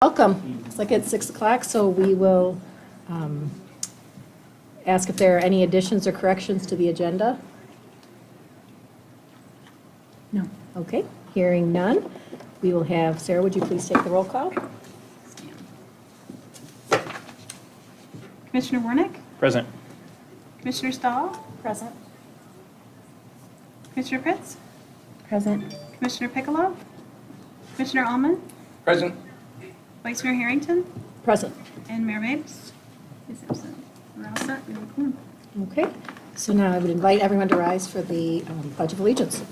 Welcome. It's like it's 6 o'clock, so we will ask if there are any additions or corrections to the agenda. No. Okay, hearing none. We will have, Sarah, would you please take the roll call? Commissioner Warnick? Present. Commissioner Stahl? Present. Commissioner Pritz? Present. Commissioner Piccolo? Commissioner Allman? Present. Vice Mayor Harrington? Present. And Mayor Mapes is absent. We're all set. We have a quorum. Okay, so now I would invite everyone to rise for the Pledge of Allegiance.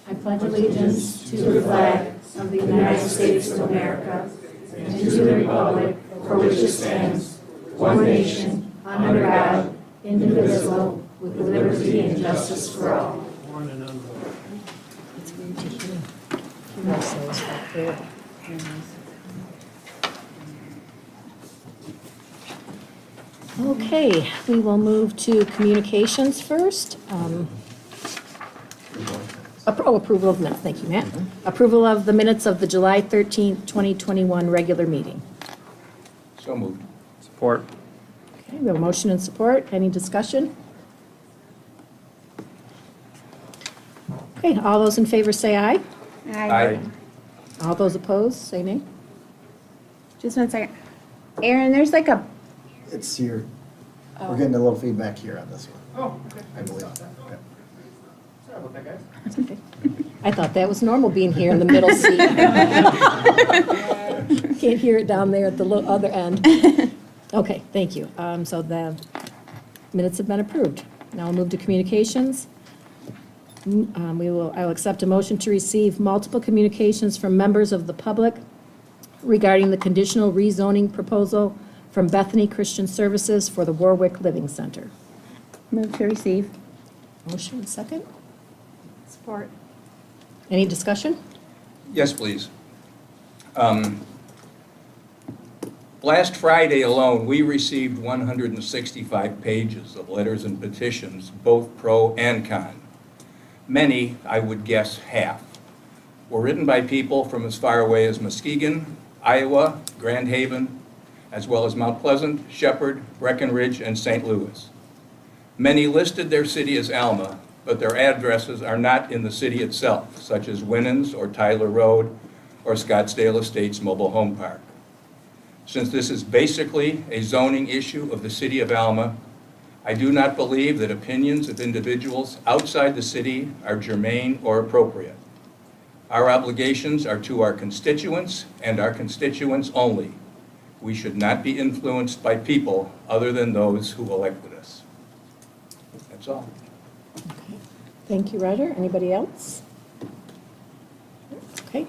I pledge allegiance to the flag of the United States of America and to the republic for which it stands, one nation, under God, indivisible, with liberty and justice for all. It's weird to hear ourselves back there. Okay, we will move to communications first. Approval of minutes, thank you, Matt. Approval of the minutes of the July 13th, 2021 regular meeting. So moved. Support. Okay, we have a motion and support. Any discussion? Okay, all those in favor say aye. Aye. All those opposed, say nay. Just 1 second. Aaron, there's like a, It's here. We're getting a little feedback here on this one. Oh, okay. I believe. Okay. That's okay. I thought that was normal, being here in the middle seat. Can't hear it down there at the other end. Okay, thank you. So the minutes have been approved. Now we'll move to communications. I will accept a motion to receive multiple communications from members of the public regarding the conditional rezoning proposal from Bethany Christian Services for the Warwick Living Center. move to receive. Motion, second. Support. Any discussion? Yes, please. Last Friday alone, we received 165 pages of letters and petitions, both pro and con. Many, I would guess half, were written by people from as far away as Muskegon, Iowa, Grand Haven, as well as Mount Pleasant, Shepherd, Breckenridge, and St. Louis. Many listed their city as Alma, but their addresses are not in the city itself, such as Winans or Tyler Road or Scottsdale Estates Mobile Home Park. Since this is basically a zoning issue of the city of Alma, I do not believe that opinions of individuals outside the city are germane or appropriate. Our obligations are to our constituents and our constituents only. We should not be influenced by people other than those who elected us. That's all. Okay. Thank you, Roger. Anybody else? Okay.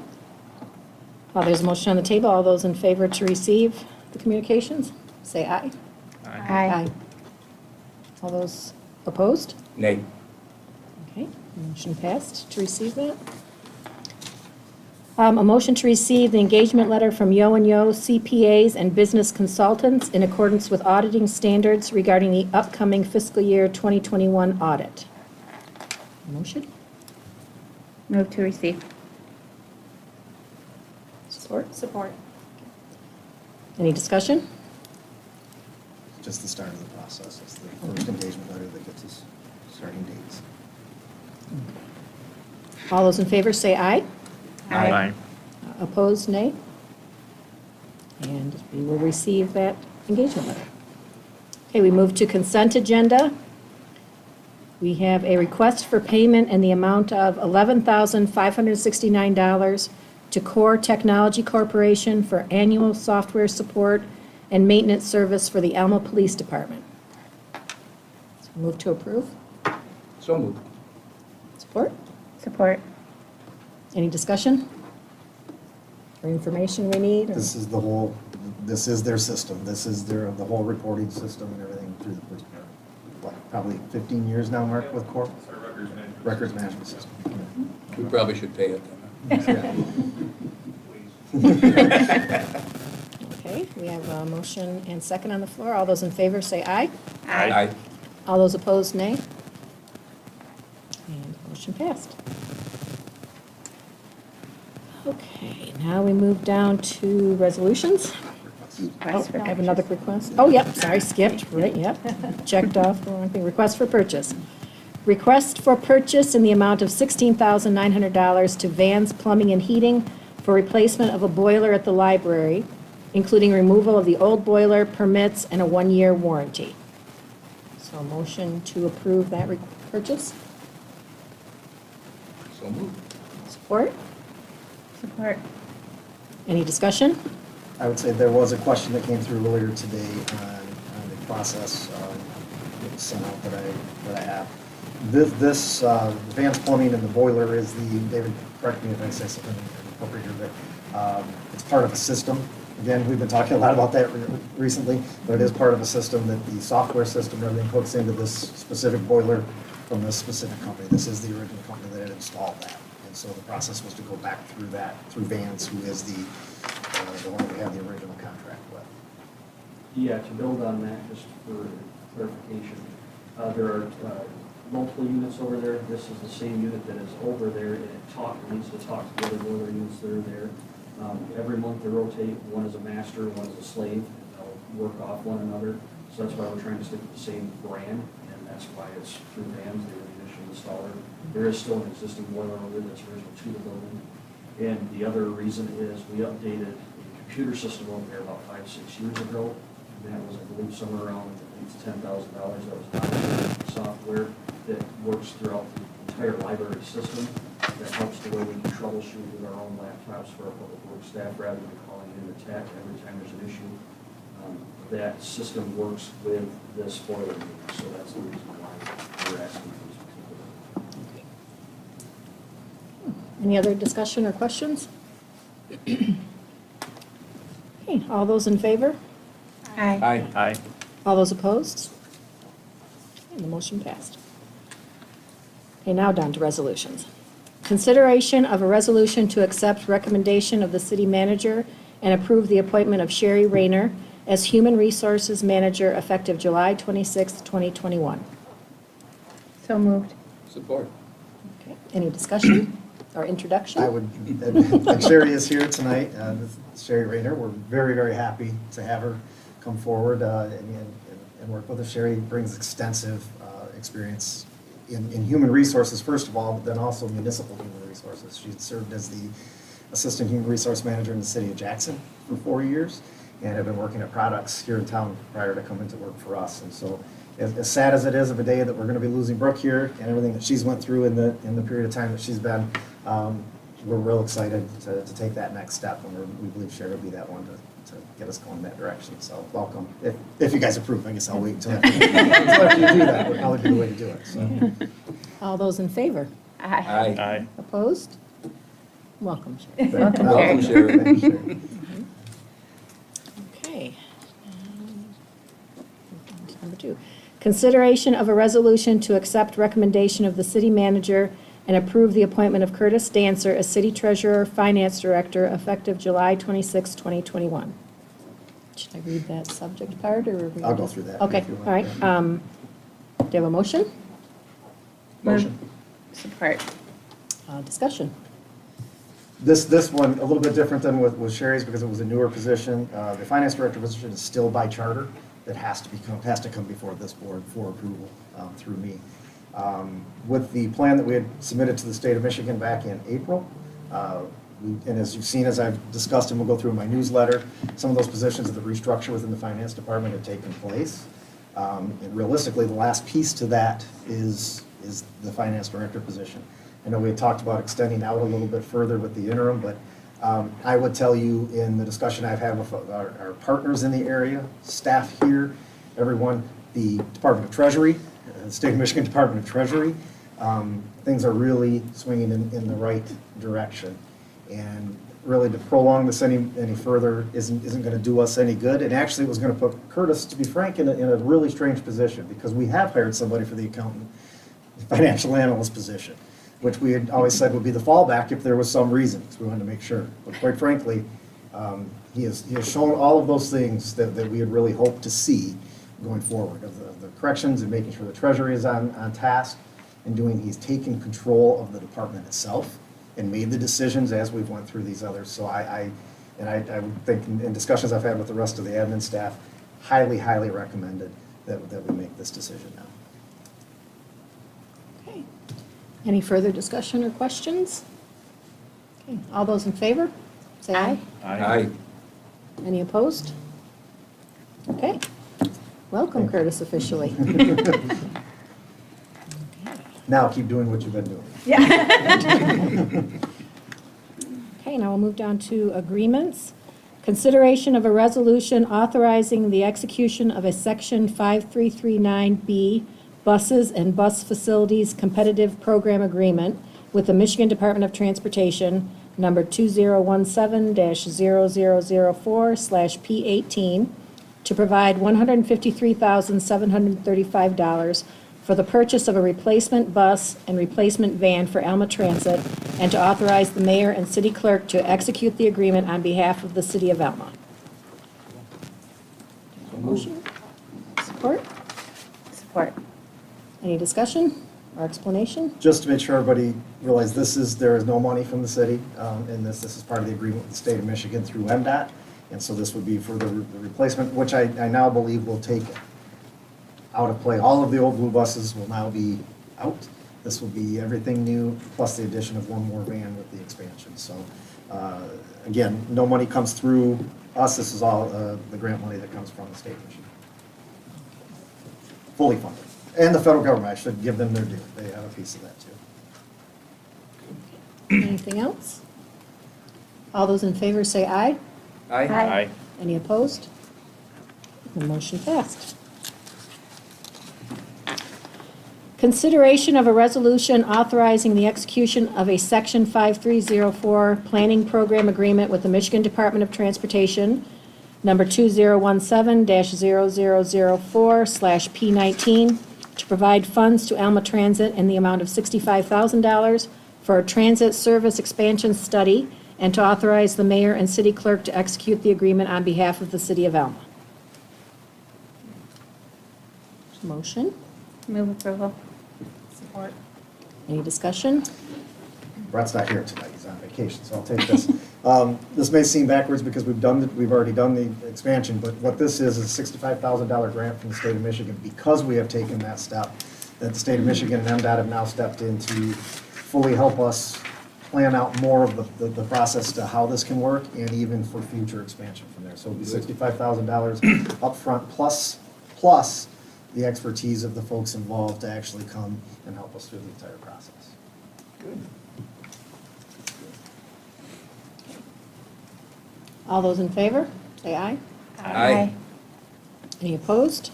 There's a motion on the table. All those in favor to receive the communications, say aye. Aye. All those opposed? Nay. Okay, motion passed to receive that. A motion to receive the engagement letter from Yo and Yo CPAs and Business Consultants in accordance with auditing standards regarding the upcoming fiscal year 2021 audit. Motion? Move to receive. Support? Support. Any discussion? Just the start of the process. It's the first engagement letter that gets us starting dates. All those in favor say aye. Aye. Opposed, nay. And we will receive that engagement letter. Okay, we move to consent agenda. We have a request for payment in the amount of $11,569 to Core Technology Corporation for annual software support and maintenance service for the Alma Police Department. So move to approve. So moved. Support? Support. Any discussion? Or information we need? or- This is their system. This is the whole reporting system and everything through the police department. What, probably 15 years now, Mark, with Corp? Records management system. We probably should pay it then. Okay, we have a motion and second on the floor. All those in favor say aye. Aye. All those opposed, nay. And motion passed. Okay, now we move down to resolutions. Oh, Request for I have another purchase. request. Oh, yep, sorry, skipped, right, yep. Checked off the wrong thing. Request for purchase. Request for purchase in the amount of $16,900 to Vans Plumbing and Heating for replacement of a boiler at the library, including removal of the old boiler, permits, and a one-year warranty. So a motion to approve that purchase. So moved. Support? Support. Any discussion? I would say there was a question that came through earlier today on the process that was sent out that I have. This Vance Plumbing and the boiler is David, correct me if I say something inappropriate here, but it's part of a system. Again, we've been talking a lot about that recently, but it is part of a system that the software system, everything hooks into this specific boiler from this specific company. This is the original company that had installed that. And so the process was to go back through that, through Vance, who is the one we have the original contract with. Yeah, to build on that, just for clarification, there are multiple units over there. This is the same unit that is over there, and it needs to talk to the other boiler units that are there. Every month they rotate. One is a master, one is a slave, and they'll work off one another. So that's why we're trying to stick with the same brand, and that's why it's through Vans. They were the initial installer. There is still an existing boiler over there that's original to the building. And the other reason is we updated the computer system over there about 5, 6 years ago. And that was, I believe, somewhere around $10,000. That was not software that works throughout the entire library system. That helps the way we can troubleshoot with our own laptops for our public works staff rather than calling in the tech every time there's an issue. That system works with this boiler unit, so that's the reason why we're asking for this particular. Any other discussion or questions? Okay, all those in favor? Aye. Aye. All those opposed? And the motion passed. Okay, now down to resolutions. Consideration of a resolution to accept recommendation of the city manager and approve the appointment of Sherry Rayner as Human Resources Manager effective July 26, 2021. So moved. Support. Okay, any discussion or introduction? I would, and Sherry is here tonight, this is Sherry Rayner. We're very, very happy to have her come forward and work with us. Sherry brings extensive experience in human resources, first of all, but then also municipal human resources. She served as the Assistant Human Resource Manager in the city of Jackson for 4 years, and have been working at Products here in town prior to coming to work for us. And so, as sad as it is of a day that we're going to be losing Brooke here and everything that she's went through in the period of time that she's been, we're real excited to take that next step, and we believe Sherry will be that one to get us going in that direction. So welcome. If you guys approve, I guess I'll wait until after you do that. Would probably be the way to do it. So. All those in favor? Aye. Aye. Opposed? Welcome, Sherry. Welcome, Sherry. Thank you, Sherry. Okay. Number 2, consideration of a resolution to accept recommendation of the city manager and approve the appointment of Curtis Dancer as city treasurer, finance director, effective July 26, 2021. Should I read that subject part, or? I'll go through that. Okay, if you all want. right. Do you have a motion? Motion. Support. Discussion. This one, a little bit different than with Sherry's because it was a newer position. The finance director position is still by charter. That has to come before this board for approval through me. With the plan that we had submitted to the state of Michigan back in April, and as you've seen, as I've discussed and we'll go through in my newsletter, some of those positions of the restructure within the finance department have taken place. And realistically, the last piece to that is the finance director position. I know we had talked about extending out a little bit further with the interim, but I would tell you in the discussion I've had with our partners in the area, staff here, everyone, the Department of Treasury, the State of Michigan Department of Treasury, things are really swinging in the right direction. And really to prolong this any further isn't going to do us any good. And actually it was going to put Curtis, to be frank, in a really strange position because we have hired somebody for the accountant, financial analyst position, which we had always said would be the fallback if there was some reason, because we wanted to make sure. But quite frankly, he has shown all of those things that we had really hoped to see going forward, of the corrections and making sure the Treasury is on task and he's taken control of the department itself and made the decisions as we've went through these others. So I would think in discussions I've had with the rest of the admin staff, highly, highly recommended that we make this decision now. Okay. Any further discussion or questions? Okay, all those in favor, say aye. Aye. Any opposed? Okay. Welcome, Curtis, officially. Now keep doing what you've been doing. Okay, now we'll move down to agreements. Consideration of a resolution authorizing the execution of a Section 5339B Buses and Bus Facilities Competitive Program Agreement with the Michigan Department of Transportation, number 2017-0004/P18, to provide $153,735 for the purchase of a replacement bus and replacement van for Alma Transit, and to authorize the mayor and city clerk to execute the agreement on behalf of the city of Alma. Motion? Support? Support. Any discussion or explanation? Just to make sure everybody realizes there is no money from the city in this. This is part of the agreement with the state of Michigan through MDOT. And so this would be for the replacement, which I now believe will take out of play. All of the old blue buses will now be out. This will be everything new, plus the addition of one more van with the expansion. So again, no money comes through us. This is all the grant money that comes from the state of Michigan. Fully funded. And the federal government, I should give them their due. They have a piece of that too. Anything else? All those in favor say aye. Aye. Any opposed? The motion passed. Consideration of a resolution authorizing the execution of a Section 5304 Planning Program Agreement with the Michigan Department of Transportation, number 2017-0004/P19, to provide funds to Alma Transit in the amount of $65,000 for a transit service expansion study, and to authorize the mayor and city clerk to execute the agreement on behalf of the city of Alma. Motion? Move approval. Support. Any discussion? Brett's not here tonight, he's on vacation, so I'll take this. This may seem backwards because we've already done the expansion, but what this is a $65,000 grant from the state of Michigan because we have taken that step, that the state of Michigan and MDOT have now stepped in to fully help us plan out more of the process to how this can work and even for future expansion from there. So it'll be $65,000 upfront plus the expertise of the folks involved to actually come and help us through the entire process. All those in favor, say aye. Aye. Any opposed?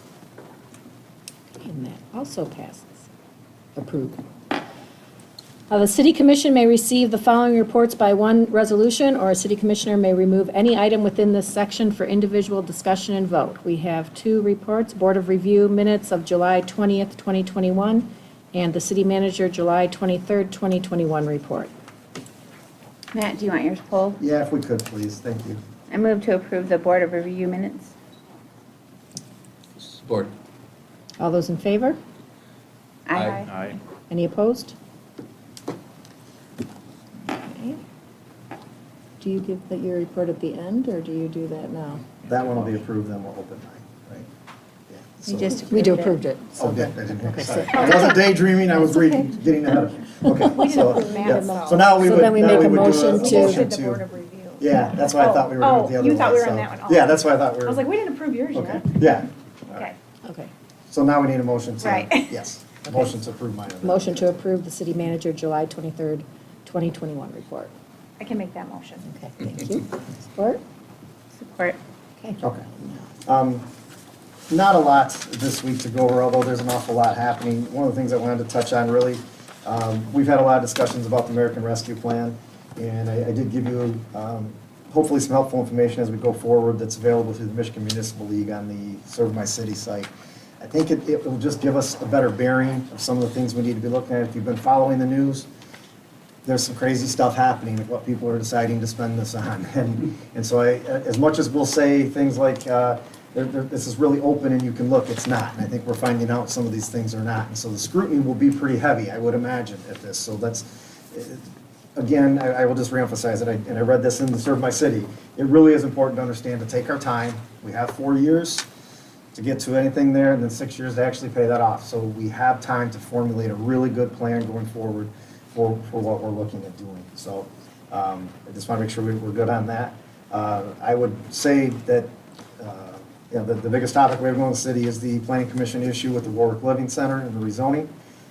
And that also passes. Approved. The city commission may receive the following reports by one resolution, or a city commissioner may remove any item within this section for individual discussion and vote. We have two reports: Board of Review minutes of July 20th, 2021, and the city manager July 23rd, 2021 report. Matt, do you want yours pulled? Yeah, if we could, please, thank you. I move to approve the Board of Review minutes. Support. All those in favor? Aye. Any opposed? Okay. Do you give your report at the end, or do you do that now? That one will be approved, then we'll open mine, right? Yeah. We So- just We do approved approved it. so- Oh, good, I didn't, Okay, sorry. so- I wasn't daydreaming, I was reading, getting ahead of it. Okay, so, approve yeah. minutes, So now we So would, then we now make we a would do motion a to- motion Did the to. Board of Review. Yeah, that's why I thought we were on the other one. you thought we were on so- that one. Yeah, that's why I thought we were. I was like, we didn't approve yours Okay, yet. yeah. Okay. Okay. So now we need a motion to. Right. Yes, a motion to approve mine. Motion to approve the city manager July 23rd, 2021 report. I can make that motion. Okay, thank you. Support? Support. Okay. Okay. Not a lot this week to go over, although there's an awful lot happening. One of the things I wanted to touch on really, we've had a lot of discussions about the American Rescue Plan, and I did give you hopefully some helpful information as we go forward that's available through the Michigan Municipal League on the Serve My City site. I think it will just give us a better bearing of some of the things we need to be looking at. If you've been following the news, there's some crazy stuff happening of what people are deciding to spend this on. And so as much as we'll say things like, this is really open and you can look, it's not. And I think we're finding out some of these things are not. And so the scrutiny will be pretty heavy, I would imagine, at this. So that's, again, I will just reemphasize it, and I read this in the Serve My City. It really is important to understand to take our time. We have 4 years to get to anything there, and then 6 years to actually pay that off. So we have time to formulate a really good plan going forward for what we're looking at doing. So I just want to make sure we're good on that. I would say that the biggest topic we have going in the city is the Planning Commission issue with the Warwick Living Center and the rezoning.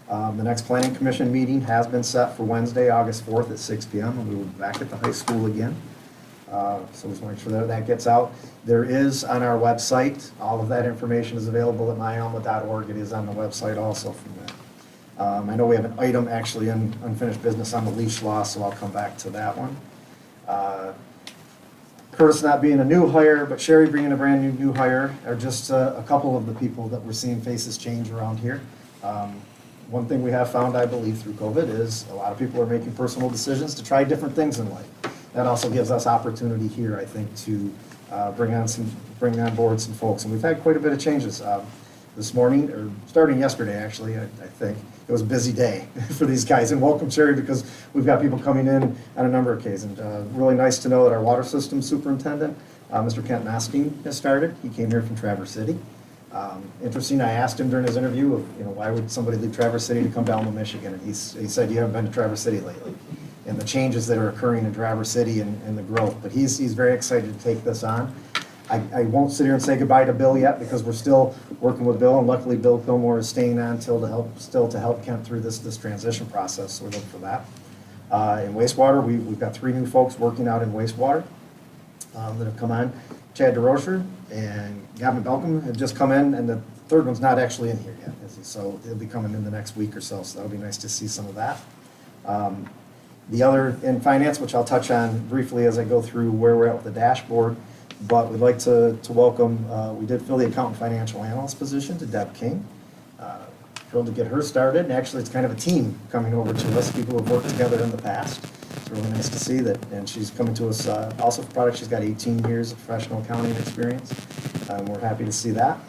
The next Planning Commission meeting has been set for Wednesday, August 4th at 6 p.m. and we will be back at the high school again. So we just want to make sure that gets out. There is on our website, all of that information is available at myalma.org. It is on the website also from there. I know we have an item actually in unfinished business on the leash law, so I'll come back to that one. Curtis not being a new hire, but Sherry being a brand new hire are just a couple of the people that we're seeing faces change around here. One thing we have found, I believe, through COVID is a lot of people are making personal decisions to try different things in life. That also gives us opportunity here, I think, to bring on board some folks. And we've had quite a bit of changes this morning, or starting yesterday, actually, I think. It was a busy day for these guys. And welcome, Sherry, because we've got people coming in on a number of occasions. Really nice to know that our water system superintendent, Mr. Kent Nosting, has started. He came here from Traverse City. Interesting, I asked him during his interview, why would somebody leave Traverse City to come to Alma, Michigan? And he said, you haven't been to Traverse City lately. And the changes that are occurring in Traverse City and the growth. But he's very excited to take this on. I won't sit here and say goodbye to Bill yet because we're still working with Bill, and luckily Bill Fillmore is staying on still to help Kent through this transition process, so we look for that. In wastewater, we've got 3 new folks working out in wastewater that have come on. Chad DeRocher and Gavin Belcom have just come in, and the third one's not actually in here yet, is he? So he'll be coming in the next week or so that'll be nice to see some of that. The other in finance, which I'll touch on briefly as I go through where we're at with the dashboard, but we'd like to welcome, we did fill the accountant financial analyst position to Deb King. Thrilled to get her started, and actually it's kind of a team coming over to us, people who have worked together in the past. It's really nice to see that, and she's coming to us also for product. She's got 18 years of professional accounting experience. We're happy to see that.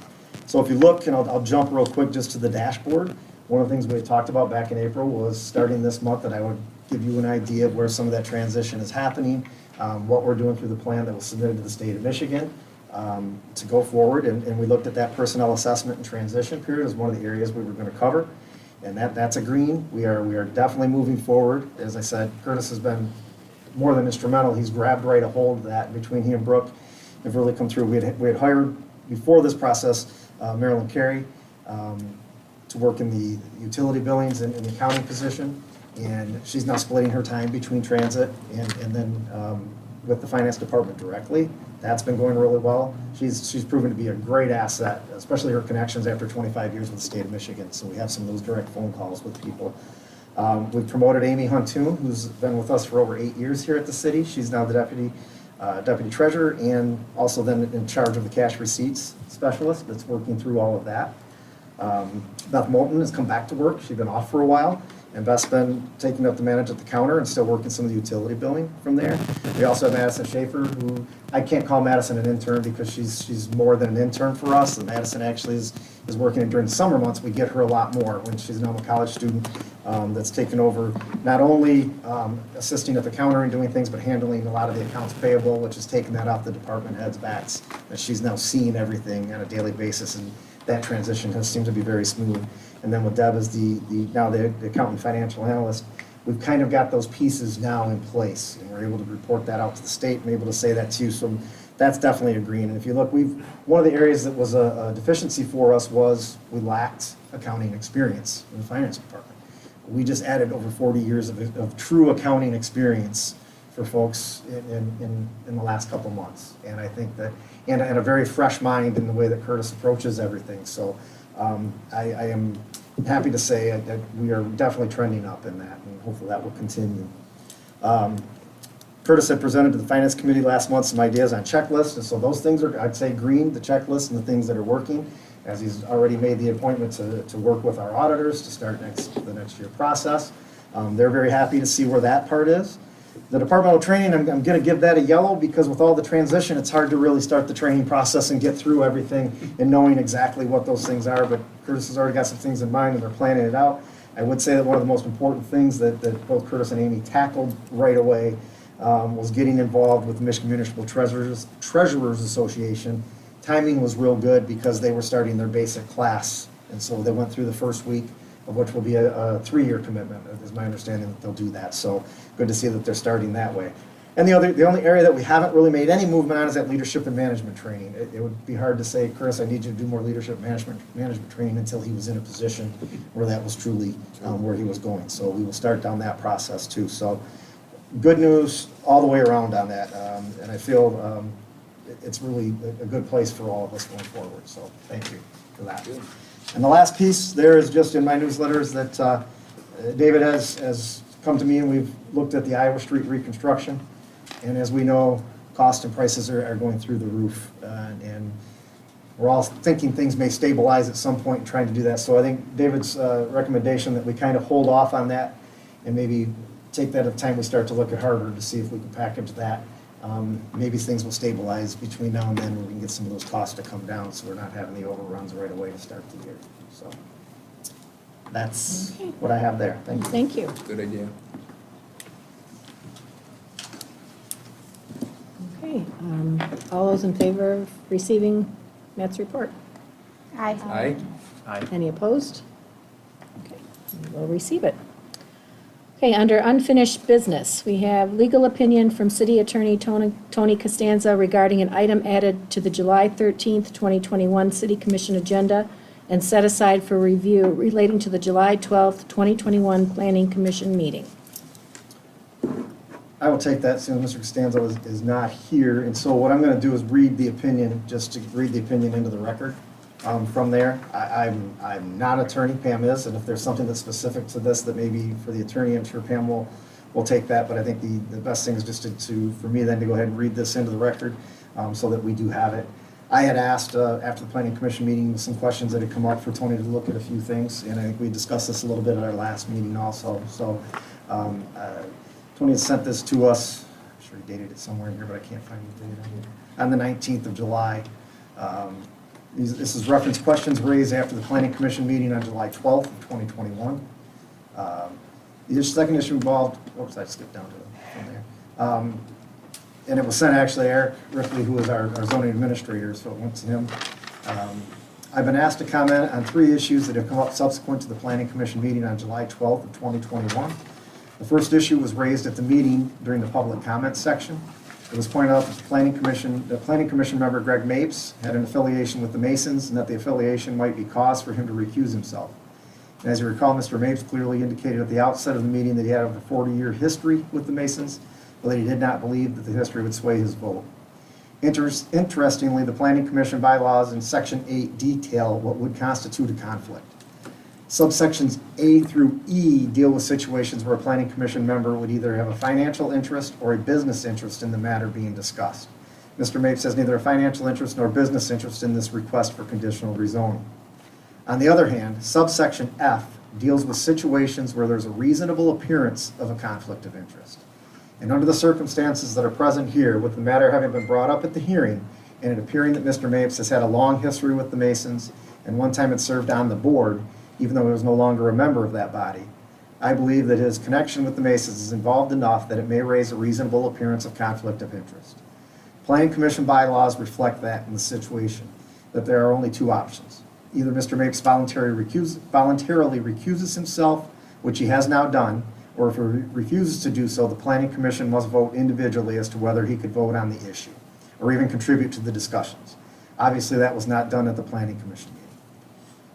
So if you look, and I'll jump real quick just to the dashboard. One of the things we had talked about back in April was starting this month that I would give you an idea of where some of that transition is happening, what we're doing through the plan that was submitted to the state of Michigan to go forward. And we looked at that personnel assessment and transition period as one of the areas we were going to cover. And that's a green. We are definitely moving forward. As I said, Curtis has been more than instrumental. He's grabbed right a hold of that. Between he and Brooke have really come through. We had hired, before this process, Marilyn Carey to work in the utility billings and in the accounting position. And she's now splitting her time between transit and then with the finance department directly. That's been going really well. She's proven to be a great asset, especially her connections after 25 years with the state of Michigan. So we have some of those direct phone calls with people. We've promoted Amy Huntoon, who's been with us for over 8 years here at the city. She's now the deputy treasurer and also then in charge of the cash receipts specialist that's working through all of that. Beth Moulton has come back to work. She's been off for a while. And Beth's been taking up the manage at the counter and still working some of the utility billing from there. We also have Madison Schaefer, who I can't call Madison an intern because she's more than an intern for us. And Madison actually is working during the summer months. We get her a lot more when she's an Alma College student that's taken over not only assisting at the counter and doing things, but handling a lot of the accounts payable, which is taking that off the department heads' backs. And she's now seeing everything on a daily basis, and that transition has seemed to be very smooth. And then with Deb as now the accountant financial analyst, we've kind of got those pieces now in place, and we're able to report that out to the state and able to say that to you. So that's definitely a green. And if you look, one of the areas that was a deficiency for us was we lacked accounting experience in the finance department. We just added over 40 years of true accounting experience for folks in the last couple months. And I think that, and a very fresh mind in the way that Curtis approaches everything. So I am happy to say that we are definitely trending up in that, and hopefully that will continue. Curtis had presented to the Finance Committee last month some ideas on checklists, and so those things are, I'd say, green, the checklist and the things that are working, as he's already made the appointment to work with our auditors to start the next year process. They're very happy to see where that part is. The departmental training, I'm going to give that a yellow because with all the transition, it's hard to really start the training process and get through everything and knowing exactly what those things are. But Curtis has already got some things in mind and they're planning it out. I would say that one of the most important things that both Curtis and Amy tackled right away was getting involved with the Michigan Municipal Treasurers Association. Timing was real good because they were starting their basic class, and so they went through the first week, of which will be a 3-year commitment, is my understanding that they'll do that. So good to see that they're starting that way. And the only area that we haven't really made any movement on is that leadership and management training. It would be hard to say, Chris, I need you to do more leadership management training until he was in a position where that was truly where he was going. So we will start down that process too. So good news all the way around on that. And I feel it's really a good place for all of us going forward. So thank you for that. And the last piece there is just in my newsletters that David has come to me, and we've looked at the Iowa Street reconstruction. And as we know, cost and prices are going through the roof. And we're all thinking things may stabilize at some point and trying to do that. So I think David's recommendation that we kind of hold off on that and maybe take that at the time we start to look at Harvard to see if we can package that. Maybe things will stabilize between now and then where we can get some of those costs to come down so we're not having the overruns right away to start the year. So that's Okay. what I have there. Thank you. Thank you. Good idea. Okay, all those in favor of receiving Matt's report? Aye? Any opposed? Okay, we'll receive it. Okay, under unfinished business, we have legal opinion from City Attorney Tony Costanza regarding an item added to the July 13th, 2021 City Commission agenda and set aside for review relating to the July 12th, 2021 Planning Commission meeting. I will take that since Mr. Costanzo is not here. And so what I'm going to do is read the opinion, just to read the opinion into the record from there. I'm not attorney, Pam is, and if there's something that's specific to this that maybe for the attorney, I'm sure Pam will take that. But I think the best thing is just for me then to go ahead and read this into the record so that we do have it. I had asked after the Planning Commission meeting some questions that had come up for Tony to look at a few things, and I think we discussed this a little bit at our last meeting also. So Tony had sent this to us, I'm sure he dated it somewhere in here, but I can't find the date on here, on the 19th of July. This is reference questions raised after the Planning Commission meeting on July 12th of 2021. The second issue involved, oops, I skipped down to from there. And it was sent actually Eric Ripley, who is our zoning administrator, so it went to him. I've been asked to comment on 3 issues that have come up subsequent to the Planning Commission meeting on July 12th of 2021. The first issue was raised at the meeting during the public comment section. It was pointed out that the Planning Commission member Greg Mapes had an affiliation with the Masons and that the affiliation might be cause for him to recuse himself. And as you recall, Mr. Mapes clearly indicated at the outset of the meeting that he had over 40-year history with the Masons, but that he did not believe that the history would sway his vote. Interestingly, the Planning Commission bylaws in Section 8 detail what would constitute a conflict. Subsections A through E deal with situations where a Planning Commission member would either have a financial interest or a business interest in the matter being discussed. Mr. Mapes has neither a financial interest nor business interest in this request for conditional rezoning. On the other hand, subsection F deals with situations where there's a reasonable appearance of a conflict of interest. And under the circumstances that are present here, with the matter having been brought up at the hearing, and it appearing that Mr. Mapes has had a long history with the Masons, and one time had served on the board, even though he was no longer a member of that body, I believe that his connection with the Masons is involved enough that it may raise a reasonable appearance of conflict of interest. Planning Commission bylaws reflect that in the situation, that there are only 2 options. Either Mr. Mapes voluntarily recuses himself, which he has now done, or if he refuses to do so, the Planning Commission must vote individually as to whether he could vote on the issue, or even contribute to the discussions. Obviously, that was not done at the Planning Commission meeting.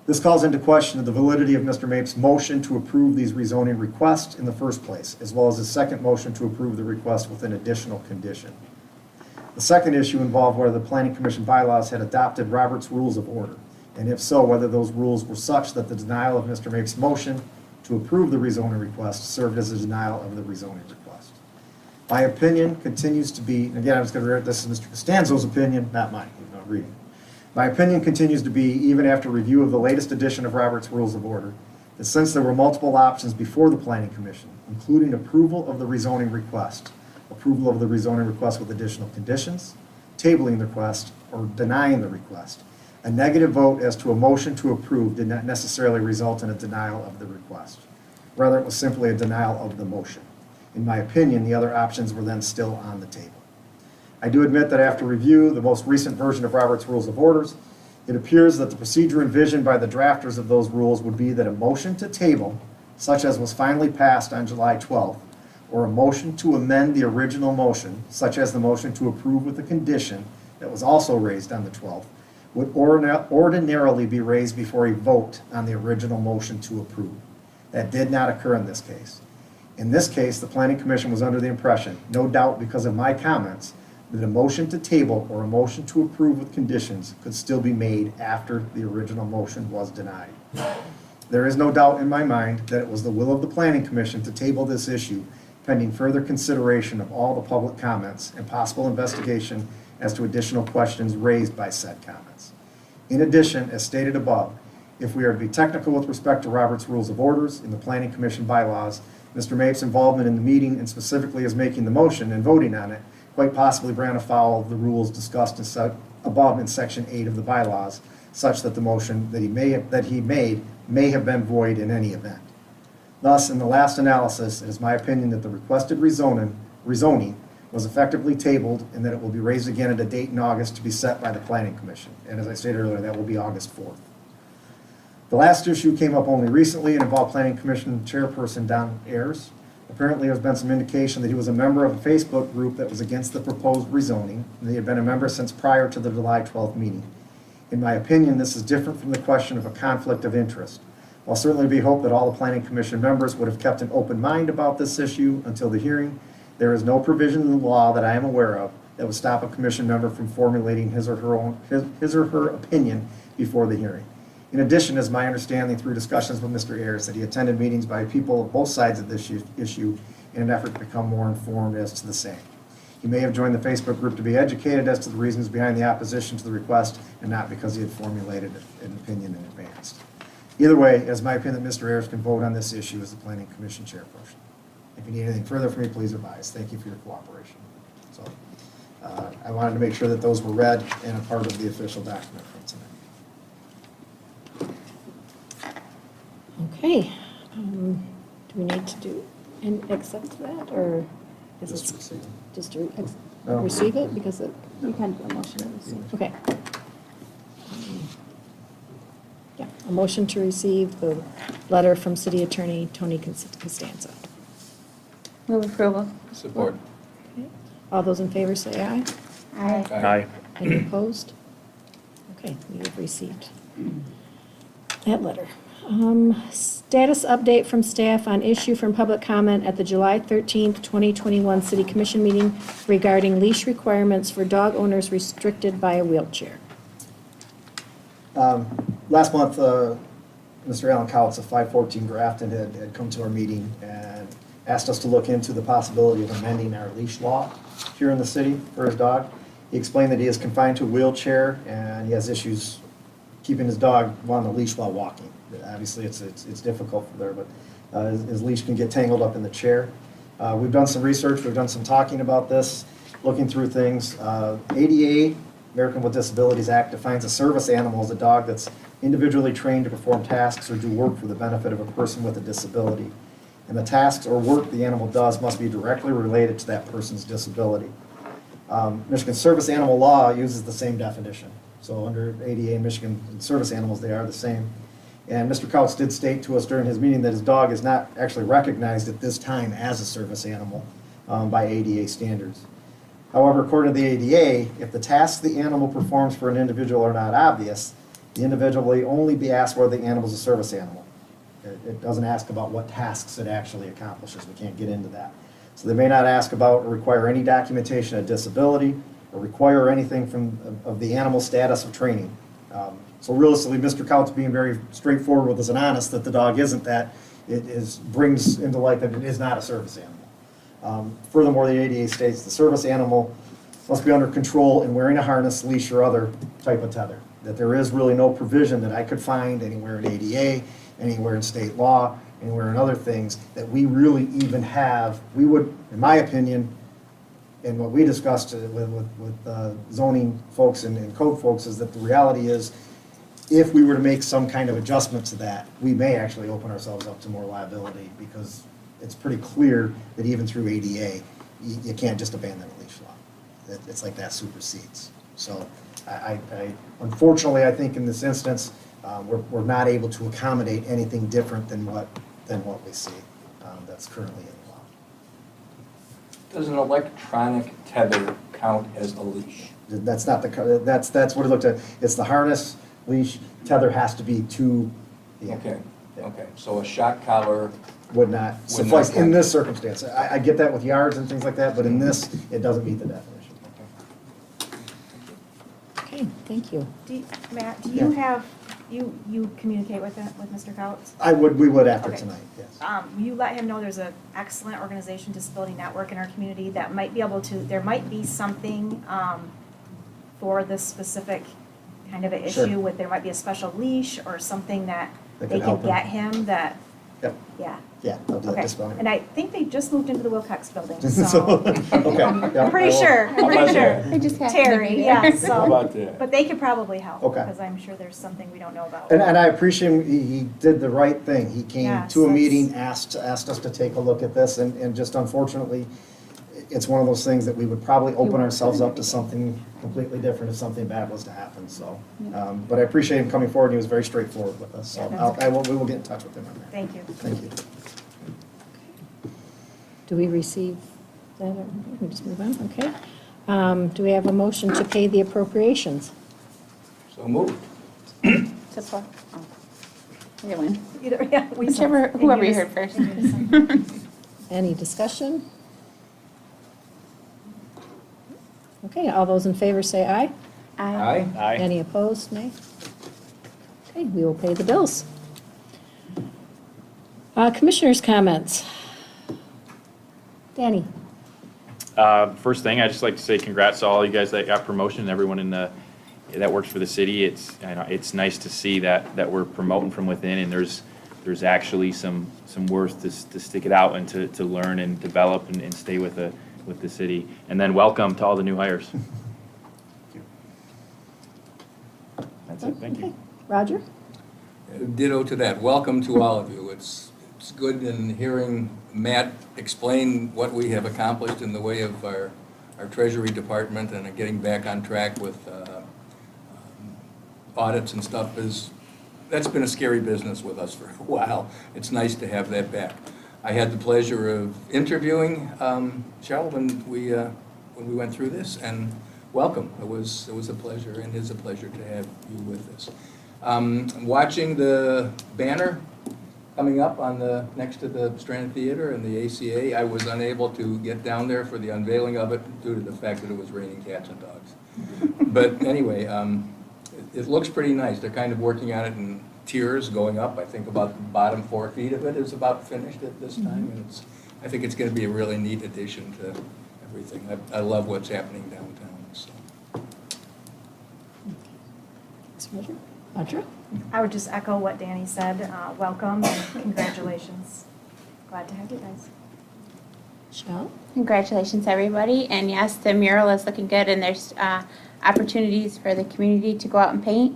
This calls into question the validity of Mr. Mapes' motion to approve these rezoning requests in the first place, as well as his second motion to approve the request with an additional condition. The second issue involved whether the Planning Commission bylaws had adopted Robert's Rules of Order, and if so, whether those rules were such that the denial of Mr. Mapes' motion to approve the rezoning request served as a denial of the rezoning request. My opinion continues to be, and again, I'm just going to read this is Mr. Costanzo's opinion, not mine, I'm not reading. My opinion continues to be, even after review of the latest edition of Robert's Rules of Order, that since there were multiple options before the Planning Commission, including approval of the rezoning request with additional conditions, tabling the request, or denying the request, A negative vote as to a motion to approve did not necessarily result in a denial of the request. Rather, it was simply a denial of the motion. In my opinion, the other options were then still on the table. I do admit that after review, the most recent version of Robert's Rules of Orders, it appears that the procedure envisioned by the drafters of those rules would be that a motion to table, such as was finally passed on July 12th, or a motion to amend the original motion, such as the motion to approve with a condition that was also raised on the 12th, would ordinarily be raised before a vote on the original motion to approve. That did not occur in this case. In this case, the Planning Commission was under the impression, no doubt because of my comments, that a motion to table or a motion to approve with conditions could still be made after the original motion was denied. There is no doubt in my mind that it was the will of the Planning Commission to table this issue pending further consideration of all the public comments and possible investigation as to additional questions raised by said comments. In addition, as stated above, if we are to be technical with respect to Robert's Rules of Orders in the Planning Commission bylaws, Mr. Mapes' involvement in the meeting and specifically as making the motion and voting on it quite possibly ran afoul of the rules discussed above in Section 8 of the bylaws, such that the motion that he made may have been void in any event. Thus, in the last analysis, it is my opinion that the requested rezoning was effectively tabled and that it will be raised again at a date in August to be set by the Planning Commission. And as I stated earlier, that will be August 4th. The last issue came up only recently and involved Planning Commission Chairperson Don Ayers. Apparently, there's been some indication that he was a member of a Facebook group that was against the proposed rezoning, and he had been a member since prior to the July 12th meeting. In my opinion, this is different from the question of a conflict of interest. While certainly be hoped that all the Planning Commission members would have kept an open mind about this issue until the hearing, there is no provision in the law that I am aware of that would stop a commission member from formulating his or her opinion before the hearing. In addition, as my understanding through discussions with Mr. Ayers, that he attended meetings by people of both sides of this issue in an effort to become more informed as to the same. He may have joined the Facebook group to be educated as to the reasons behind the opposition to the request and not because he had formulated an opinion in advance. Either way, it is my opinion that Mr. Ayers can vote on this issue as the Planning Commission Chairperson. If you need anything further from me, please advise. Thank you for your cooperation. So, I wanted to make sure that those were read and a part of the official document from tonight. Okay. Do we need to do and accept that, or is Just it receive. just to No. receive it because it? You can do a motion to receive. Okay. Yeah, a motion to receive the letter from City Attorney Tony Costanza. Move approval. Support. Okay. All those in favor say aye. Aye. Aye. Any opposed? Okay, we have received that letter. Status update from staff on issue from public comment at the July 13th, 2021 City Commission meeting regarding leash requirements for dog owners restricted by a wheelchair. Last month, Mr. Alan Cowitz of 514 Grafton had come to our meeting and asked us to look into the possibility of amending our leash law here in the city for his dog. He explained that he is confined to a wheelchair and he has issues keeping his dog on the leash while walking. Obviously, it's difficult for there, but his leash can get tangled up in the chair. We've done some research, we've done some talking about this, looking through things. ADA, American with Disabilities Act, defines a service animal as a dog that's individually trained to perform tasks or do work for the benefit of a person with a disability. And the tasks or work the animal does must be directly related to that person's disability. Michigan service animal law uses the same definition. So under ADA and Michigan service animals, they are the same. And Mr. Couch did state to us during his meeting that his dog is not actually recognized at this time as a service animal by ADA standards. However, according to the ADA, if the tasks the animal performs for an individual are not obvious, the individual will only be asked whether the animal is a service animal. It doesn't ask about what tasks it actually accomplishes. We can't get into that. So they may not ask about or require any documentation of disability or require anything of the animal status of training. So realistically, Mr. Couch being very straightforward with us and honest that the dog isn't that, brings into light that it is not a service animal. Furthermore, the ADA states the service animal must be under control and wearing a harness, leash, or other type of tether. That there is really no provision that I could find anywhere in ADA, anywhere in state law, anywhere in other things that we really even have. We would, in my opinion, and what we discussed with zoning folks and code folks is that the reality is if we were to make some kind of adjustment to that, we may actually open ourselves up to more liability, because it's pretty clear that even through ADA, you can't just abandon a leash law. It's like that supersedes. So unfortunately, I think in this instance, we're not able to accommodate anything different than what we see that's currently in the law. Does an electronic tether count as a leash? That's not that's what it looked at. It's the harness, leash, tether has to be to the end. Okay, okay, so a shock collar, Would not suffice in this circumstance. I get that with yards and things like that, but in this, it doesn't meet the definition. Okay, thank you. Matt, do Yeah. you have, you communicate with Mr. Couts? We would after Okay. tonight, yes. You let him know there's an excellent organization, Disability Network, in our community that might be able to, there might be something for this specific kind of a Sure. issue with, there might be a special leash or something that That they could can help him. get him that, Yep, yeah. yeah, I'll do that Okay, this morning. and I think they just moved into the Wilcox building, So, so. okay. I'm pretty sure, I'm pretty sure. I just happened to be Terry, there. yeah, so. How about that? But they could probably help. Okay. Because I'm sure there's something we don't know about. And I appreciate him, he did the right thing. He came Yes, to a that's- meeting, asked us to take a look at this, and just unfortunately, it's one of those things that we would probably open ourselves up to something completely different if something bad was to happen, so. But I appreciate him coming forward, he was very straightforward with us, so Yeah, that's we will get in touch with him on that. Thank you. Thank you. Do we receive that, or we just move on? Okay. Do we have a motion to pay the appropriations? So moved. Support. Oh. Either one. Either, yeah. we Whichever, saw- whoever you just- heard first. you just- Any discussion? Okay, all those in favor say aye. Aye? Any opposed, nay? Okay, we will pay the bills. Commissioners' comments. Danny? First thing, I'd just like to say congrats to all you guys that got promotion, and everyone in the, that works for the city. It's nice to see that we're promoting from within, and there's actually some worth to stick it out and to learn and develop and stay with the city. And then welcome to all the new hires. That's it, thank you. Okay. Roger? Ditto to that. Welcome to all of you. It's good in hearing Matt explain what we have accomplished in the way of our Treasury Department and getting back on track with audits and stuff. That's been a scary business with us for a while. It's nice to have that back. I had the pleasure of interviewing Cheryl when we went through this, and welcome. It was a pleasure, and is a pleasure to have you with us. Watching the banner coming up next to the Strand Theater and the ACA, I was unable to get down there for the unveiling of it due to the fact that it was raining cats and dogs. But anyway, it looks pretty nice. They're kind of working on it in tiers going up. I think about the bottom 4 feet of it is about finished at this time, and I think it's going to be a really neat addition to everything. I love what's happening downtown. So. Thanks, Roger. Roger? I would just echo what Danny said. Welcome and congratulations. Glad to have you guys. Michelle? Congratulations, everybody. And yes, the mural is looking good, and there's opportunities for the community to go out and paint,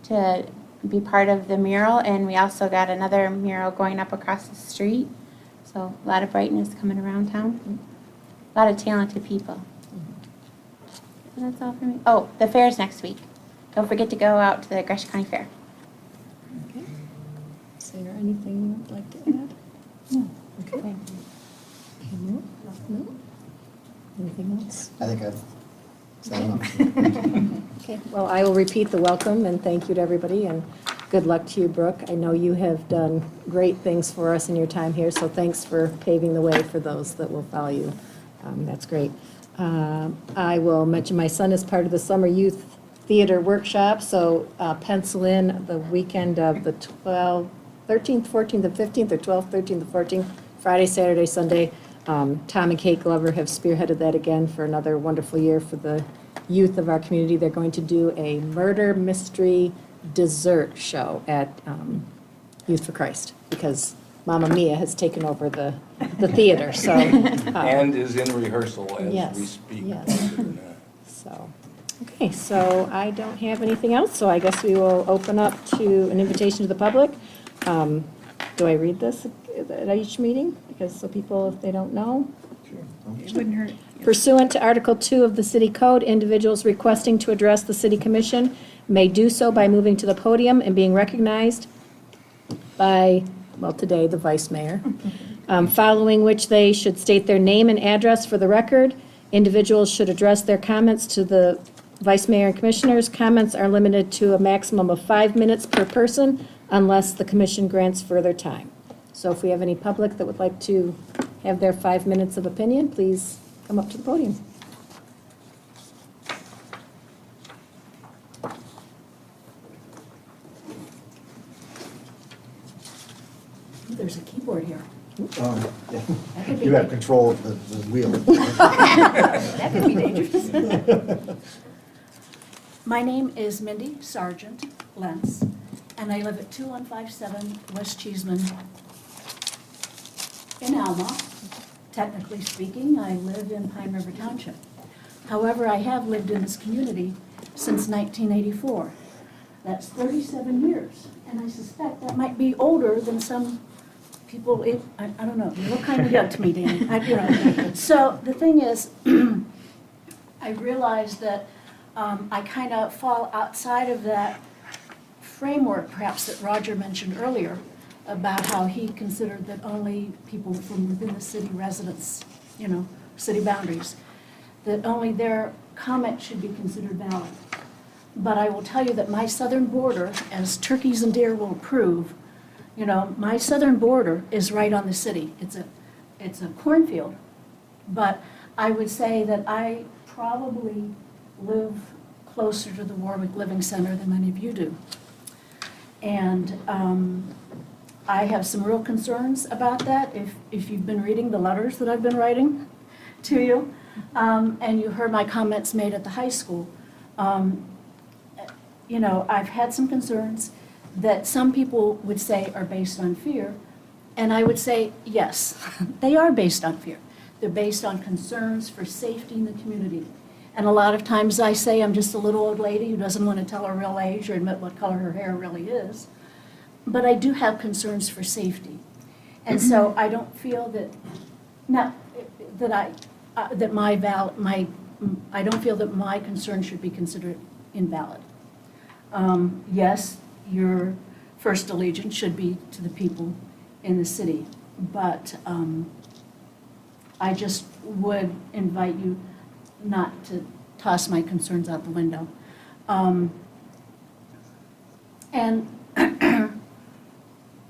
to be part of the mural. And we also got another mural going up across the street. So a lot of brightness coming around town. A lot of talented people. And that's all for me. Oh, the fair's next week. Don't forget to go out to the Gresham County Fair. Okay. Is there anything you would like to add? No. Okay. Okay, no? No? Anything else? I think I've said enough. Okay, well, I will repeat the welcome and thank you to everybody, and good luck to you, Brooke. I know you have done great things for us in your time here, so thanks for paving the way for those that will follow you. That's great. I will mention my son is part of the Summer Youth Theater Workshop, so pencil in the weekend of the 13th, 14th, and 15th, or 12th, 13th, and 14th, Friday, Saturday, Sunday. Tom and Kate Glover have spearheaded that again for another wonderful year for the youth of our community. They're going to do a murder mystery dessert show at Youth for Christ, because Mamma Mia has taken over the theater, so. And is in rehearsal as Yes, we speak. yes. believe it or not. So, okay. Okay, so I don't have anything else, so I guess we will open up to an invitation to the public. Do I read this at each meeting? Because so people, if they don't know. It wouldn't hurt. Pursuant to Article 2 of the City Code, individuals requesting to address the City Commission may do so by moving to the podium and being recognized by, well, today, the Vice Mayor, following which they should state their name and address for the record. Individuals should address their comments to the Vice Mayor and Commissioners. Comments are limited to a maximum of 5 minutes per person unless the commission grants further time. So if we have any public that would like to have their 5 minutes of opinion, please come up to the podium. There's a keyboard here. You have control of the wheel. That could be dangerous. My name is Mindy Sargent Lentz, and I live at 2157 West Cheeseman in Alma. Technically speaking, I live in Pine River Township. However, I have lived in this community since 1984. That's 37 years, and I suspect that might be older than some people. I don't know. You look kind of young to me, Danny. So the thing is, I realize that I kind of fall outside of that framework, perhaps, that Roger mentioned earlier, about how he considered that only people from within the city residents, city boundaries, that only their comment should be considered valid. But I will tell you that my southern border, as turkeys and deer will prove, my southern border is right on the city. It's a cornfield. But I would say that I probably live closer to the Warwick Living Center than many of you do. And I have some real concerns about that. If you've been reading the letters that I've been writing to you, and you heard my comments made at the high school, I've had some concerns that some people would say are based on fear, and I would say, yes, they are based on fear. They're based on concerns for safety in the community. And a lot of times I say I'm just a little old lady who doesn't want to tell her real age or admit what color her hair really is. But I do have concerns for safety. And so I don't feel that, I don't feel that my concern should be considered invalid. Yes, your first allegiance should be to the people in the city, but I just would invite you not to toss my concerns out the window. And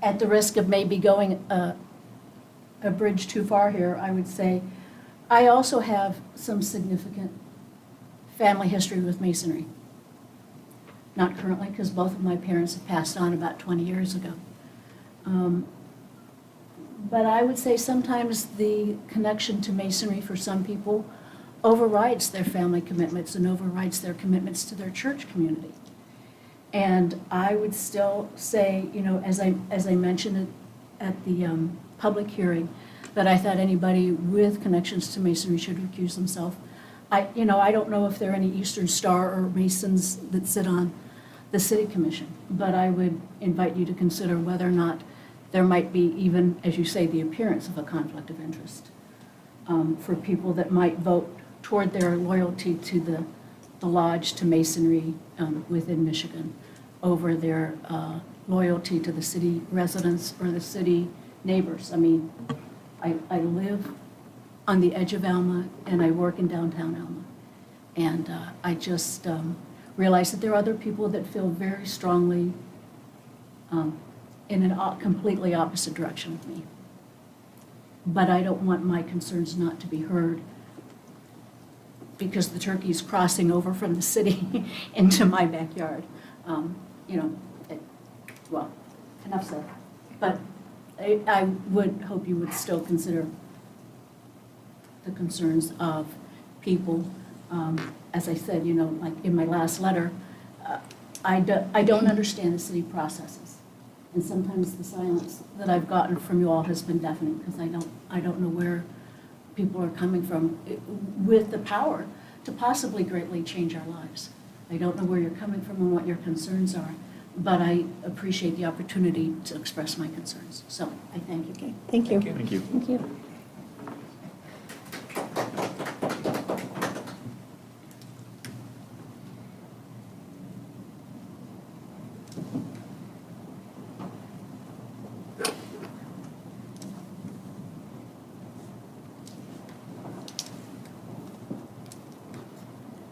at the risk of maybe going a bridge too far here, I would say I also have some significant family history with Masonry. Not currently, because both of my parents have passed on about 20 years ago. But I would say sometimes the connection to Masonry for some people overrides their family commitments and overrides their commitments to their church community. And I would still say, as I mentioned at the public hearing, that I thought anybody with connections to Masonry should recuse themselves. I don't know if there are any Eastern Star or Masons that sit on the City Commission, but I would invite you to consider whether or not there might be even, as you say, the appearance of a conflict of interest for people that might vote toward their loyalty to the lodge, to Masonry within Michigan, over their loyalty to the city residents or the city neighbors. I mean, I live on the edge of Alma and I work in downtown Alma. And I just realize that there are other people that feel very strongly in a completely opposite direction of me. But I don't want my concerns not to be heard because the turkey's crossing over from the city into my backyard. Well, enough said. But I would hope you would still consider the concerns of people. As I said, like in my last letter, I don't understand the city processes. And sometimes the silence that I've gotten from you all has been deafening because I don't know where people are coming from with the power to possibly greatly change our lives. I don't know where you're coming from and what your concerns are, but I appreciate the opportunity to express my concerns. So I thank you. Okay, thank you. Thank you. Thank you.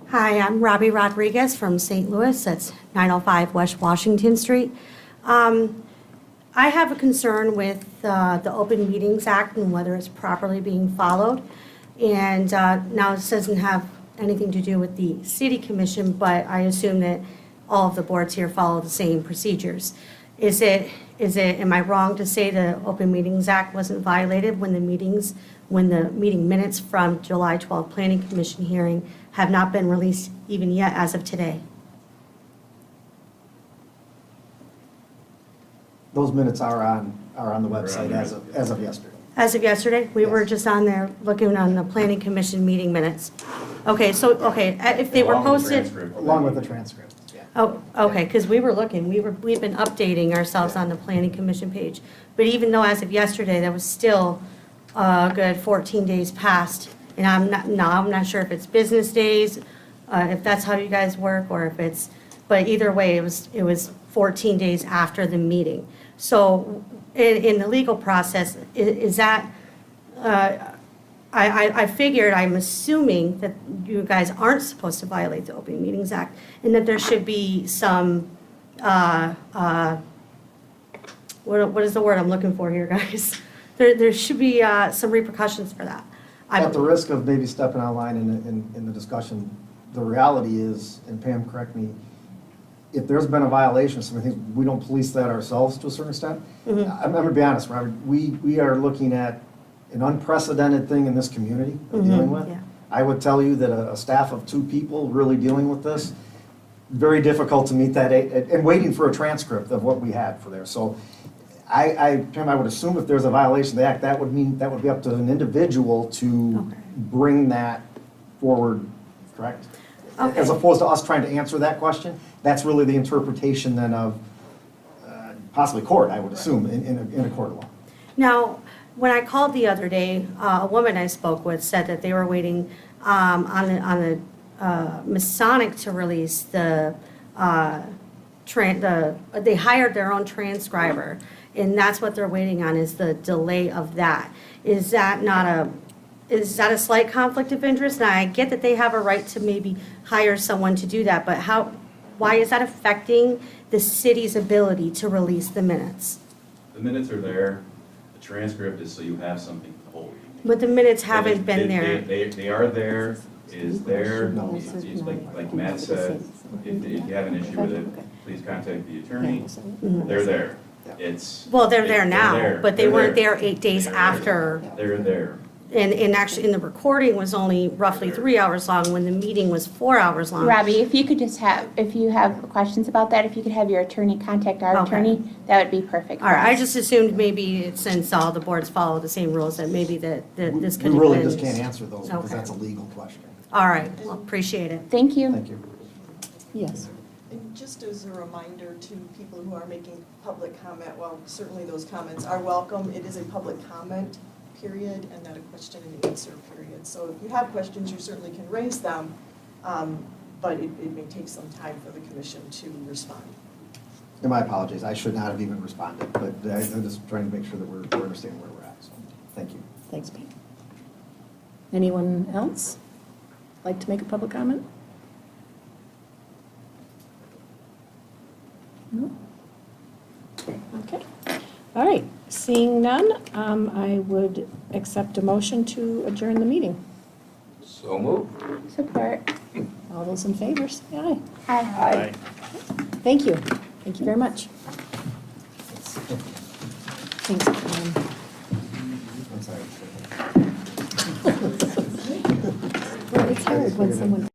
Hi, I'm Robbie Rodriguez from St. Louis. That's 905 West Washington Street. I have a concern with the Open Meetings Act and whether it's properly being followed. And now this doesn't have anything to do with the city commission, but I assume that all of the boards here follow the same procedures. Am I wrong to say the Open Meetings Act wasn't violated when the meeting minutes from July 12 Planning Commission hearing have not been released even yet as of today? Those minutes are on the website as of yesterday. As of yesterday? We were Yes. just on there looking on the Planning Commission meeting minutes. Okay, if they were posted. Along with the transcript, yeah. Oh, okay, because we were looking, we've been updating ourselves on the Planning Commission page. But even though as of yesterday, that was still a good 14 days past. And I'm not sure if it's business days, if that's how you guys work, or if it's, but either way, it was 14 days after the meeting. So in the legal process, is that, I figured, I'm assuming that you guys aren't supposed to violate the Open Meetings Act, and that there should be some, what is the word I'm looking for here, guys? There should be some repercussions for that. At the risk of maybe stepping out of line in the discussion, the reality is, and Pam, correct me, if there's been a violation of something, we don't police that ourselves to a certain extent. I'm going to be honest, Robert, we are looking at an unprecedented thing in this community we're dealing with. yeah. I would tell you that a staff of 2 people really dealing with this, very difficult to meet that, and waiting for a transcript of what we had for there. So Pam, I would assume if there's a violation of the act, that would be up to an individual to Okay. bring that forward, correct? Okay. As opposed to us trying to answer that question, that's really the interpretation then of possibly court, I would assume, in a court of law. Now, when I called the other day, a woman I spoke with said that they were waiting on the Masonic to release they hired their own transcriber, and that's what they're waiting on, is the delay of that. Is that a slight conflict of interest? And I get that they have a right to maybe hire someone to do that, but why is that affecting the city's ability to release the minutes? The minutes are there, the transcript is so you have something to hold. But the minutes haven't been there. They are there, it is there. No. It's like Matt said, if you have an issue with it, please contact the attorney. They're there. It's. Well, they're there now, there. but they They're weren't there. there 8 days They are after. there. They're there. And actually, and the recording was only roughly 3 hours long when the meeting was 4 hours long. Robbie, if you could if you have questions about that, if you could have your attorney contact our Okay. attorney, that would be perfect. All right, I just assumed maybe since all the boards follow the same rules, that maybe that this We could have been. really just can't answer those because Okay. that's a legal question. All right, well, appreciate it. Thank you. Thank you. Yes. And just as a reminder to people who are making public comment, well, certainly those comments are welcome. It is a public comment period and not a question and answer period. So if you have questions, you certainly can raise them, but it may take some time for the commission to respond. And my apologies, I should not have even responded, but I'm just trying to make sure that we're understanding where we're at, so, thank you. Thanks, Pete. Anyone else like to make a public comment? No? Okay. All right. Seeing none, I would accept a motion to adjourn the meeting. So moved. Support. All those in favor, say aye. Aye. Thank you. Thank you very much. Thanks. I'm sorry. Well, it's hard when someone.